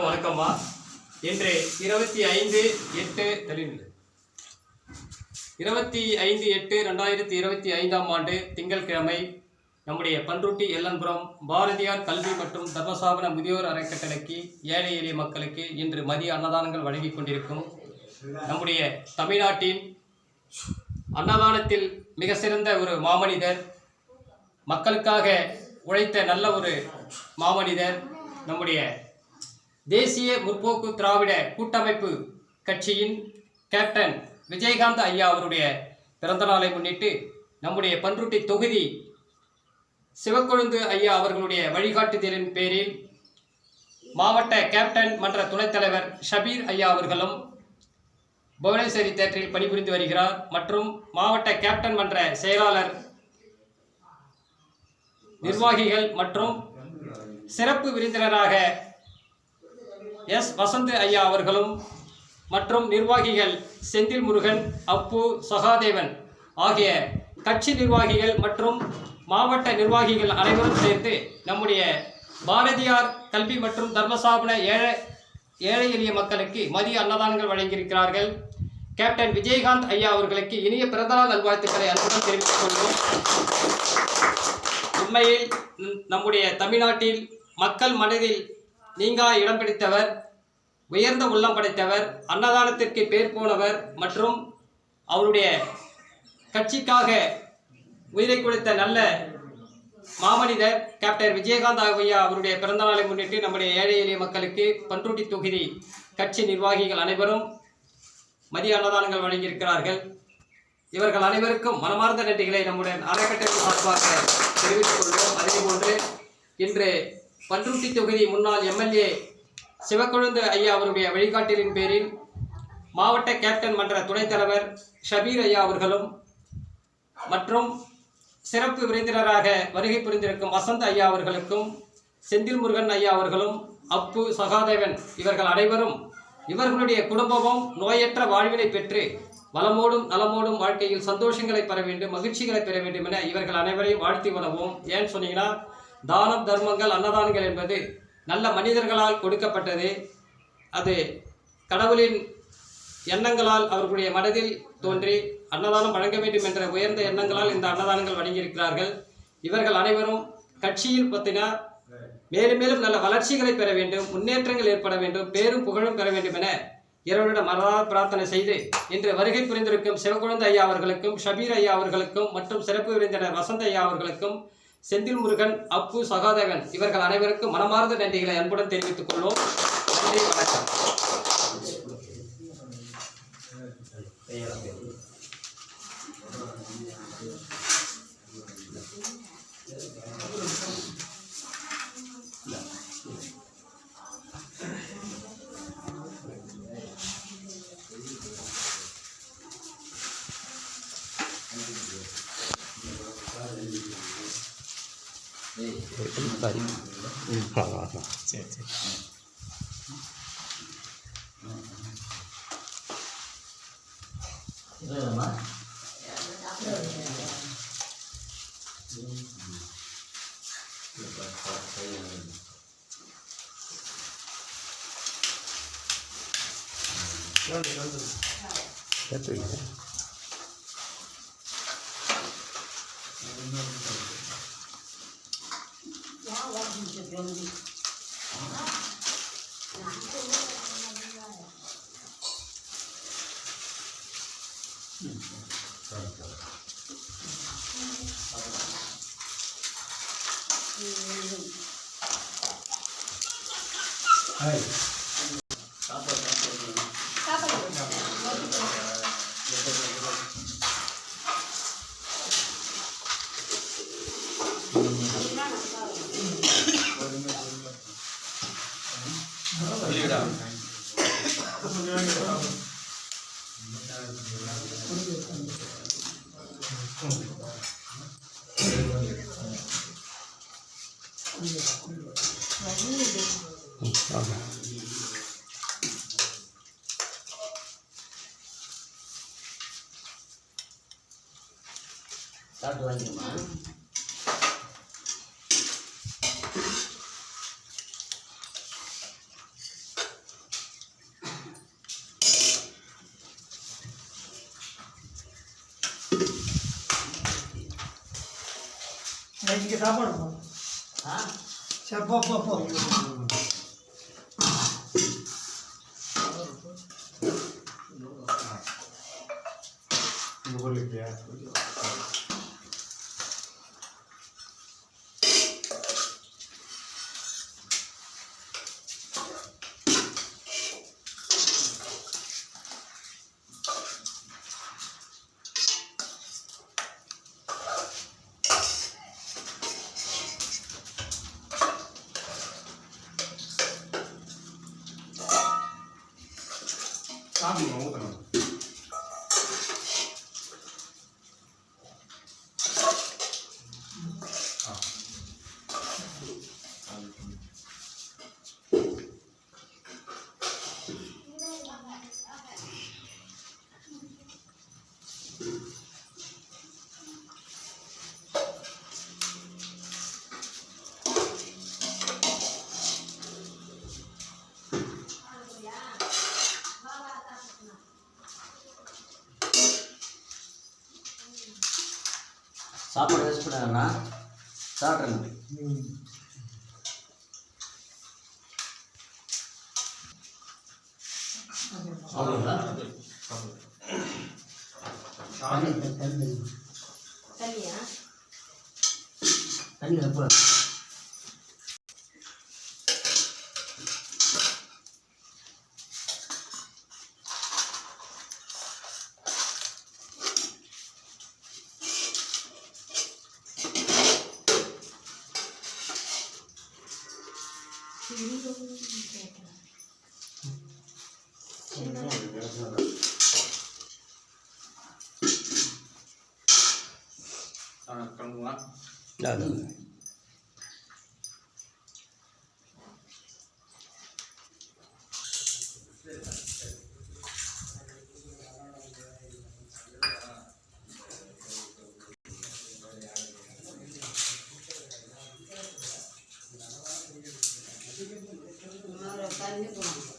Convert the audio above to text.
வணக்கம்மா. இன்று 25/8/2025 திங்கட்கிழமை நம்முடைய பன்ருட்டி எல்லன்புரம் பாரதியார் கல்வி மற்றும் தர்மசாபன முதியோர் அறக்கட்டளைக்கு ஏழை எளிய மக்களுக்கு இன்று மதிய அன்னதானங்கள் வழங்கி கொண்டிருக்கும் நம்முடைய தமிழ்நாட்டின் அன்னதானத்தில் மிக சிறந்த ஒரு மாமனிதர், மக்களுக்காக உழைத்த நல்ல ஒரு மாமனிதர், நம்முடைய தேசிய முற்போக்கு திராவிட கூட்டமைப்பு கட்சியின் கேப்டன் விஜயகாந்த் ஐயா அவருடைய பிறந்தநாளை முன்னிட்டு நம்முடைய பன்ருட்டி தொகுதி சிவக்கொழுந்து ஐயா அவர்களுடைய வழிகாட்டுதலின் பேரில் மாவட்ட கேப்டன் மன்ற துணைத் தலைவர் ஷபீர் ஐயா அவர்களும் புவனேஸ்வரி தேட்டரில் பணிபுரிந்து வருகிறார். மற்றும் மாவட்ட கேப்டன் மன்ற செயலாளர், நிர்வாகிகள் மற்றும் சிறப்பு விருந்தினராக எஸ் வசந்த் ஐயா அவர்களும் மற்றும் நிர்வாகிகள் செந்தில் முருகன், அப்பு, சகாதேவன் ஆகிய கட்சி நிர்வாகிகள் மற்றும் மாவட்ட நிர்வாகிகள் அனைவரும் சேர்த்து நம்முடைய பாரதியார் கல்வி மற்றும் தர்மசாபன ஏழை எளிய மக்களுக்கு மதிய அன்னதானங்கள் வழங்கியிருக்கிறார்கள். கேப்டன் விஜயகாந்த் ஐயா அவர்களுக்கு இனிய பிறந்தநாள் நல்வாழ்த்துக்களை அன்புடன் தெரிவித்துக் கொள்வோம். உண்மையில் நம்முடைய தமிழ்நாட்டில் மக்கள் மனதில் நீங்கா இடம் பிடித்தவர், உயர்ந்த உள்ளம் படைத்தவர், அன்னதானத்திற்கு பேர் போனவர் மற்றும் அவருடைய கட்சிக்காக உயிரை கொடுத்த நல்ல மாமனிதர் கேப்டன் விஜயகாந்த் ஐயா அவருடைய பிறந்தநாளை முன்னிட்டு நம்முடைய ஏழை எளிய மக்களுக்கு பன்ருட்டி தொகுதி கட்சி நிர்வாகிகள் அனைவரும் மதிய அன்னதானங்கள் வழங்கியிருக்கிறார்கள். இவர்கள் அனைவருக்கும் மனமார்ந்த நன்றிகளை நம்முடைய அறக்கட்டளை சார்பாக தெரிவித்துக் கொள்வோம். அதேபோன்று இன்று பன்ருட்டி தொகுதி முன்னாள் எம்எல்ஏ சிவக்கொழுந்து ஐயா அவருடைய வழிகாட்டலின் பேரில் மாவட்ட கேப்டன் மன்ற துணைத் தலைவர் ஷபீர் ஐயா அவர்களும் மற்றும் சிறப்பு விருந்தினராக வருகை புரிந்திருக்கும் வசந்த் ஐயா அவர்களுக்கும் செந்தில் முருகன் ஐயா அவர்களும் அப்பு, சகாதேவன் இவர்கள் அனைவரும் இவர்களுடைய குடும்பமும் நோயற்ற வாழ்வினை பெற்று வளமோடும் நலமோடும் வாழ்க்கையில் சந்தோஷங்களை பெற வேண்டும், மகிழ்ச்சிகளை பெற வேண்டும் என இவர்கள் அனைவரையும் வாழ்த்தி வணங்குவோம். ஏன்னு சொன்னீங்கன்னா, தானம் தர்மங்கள் அன்னதானங்கள் என்பது நல்ல மனிதர்களால் கொடுக்கப்பட்டது. அது கடவுளின் எண்ணங்களால் அவர்களுடைய மனதில் தோன்றி அன்னதானம் வழங்க வேண்டும் என்ற உயர்ந்த எண்ணங்களால் இந்த அன்னதானங்கள் வழங்கியிருக்கிறார்கள். இவர்கள் அனைவரும் கட்சியில் பற்றினா மேலும் மேலும் நல்ல வளர்ச்சிகளை பெற வேண்டும், முன்னேற்றங்கள் ஏற்பட வேண்டும், பேரும் புகழும் பெற வேண்டும் என இறைவனிடம் மனதார பிரார்த்தனை செய்து இன்று வருகை புரிந்திருக்கும் சிவக்கொழுந்து ஐயா அவர்களுக்கும், ஷபீர் ஐயா அவர்களுக்கும் மற்றும் சிறப்பு விருந்தினர் வசந்த் ஐயா அவர்களுக்கும், செந்தில் முருகன், அப்பு, சகாதேவன் இவர்கள் அனைவருக்கும் மனமார்ந்த நன்றிகளை அன்புடன் தெரிவித்துக் கொள்வோம். நன்றி, வணக்கம். சரி சரி சரி சரிடா. ஆமாம். சாப்பிட்டு வாங்கிக்கோமா. நைட்டுக்கு சாப்பாடு போ. சரி போ போ போ. சாப்பாடு வேஸ்ட் பண்ணாங்கண்ணா சாப்பிட்றேங்க. அவ்வளோங்களா? தண்ணி எப்போ கிளம்புவான். அது தண்ணி போகணும்.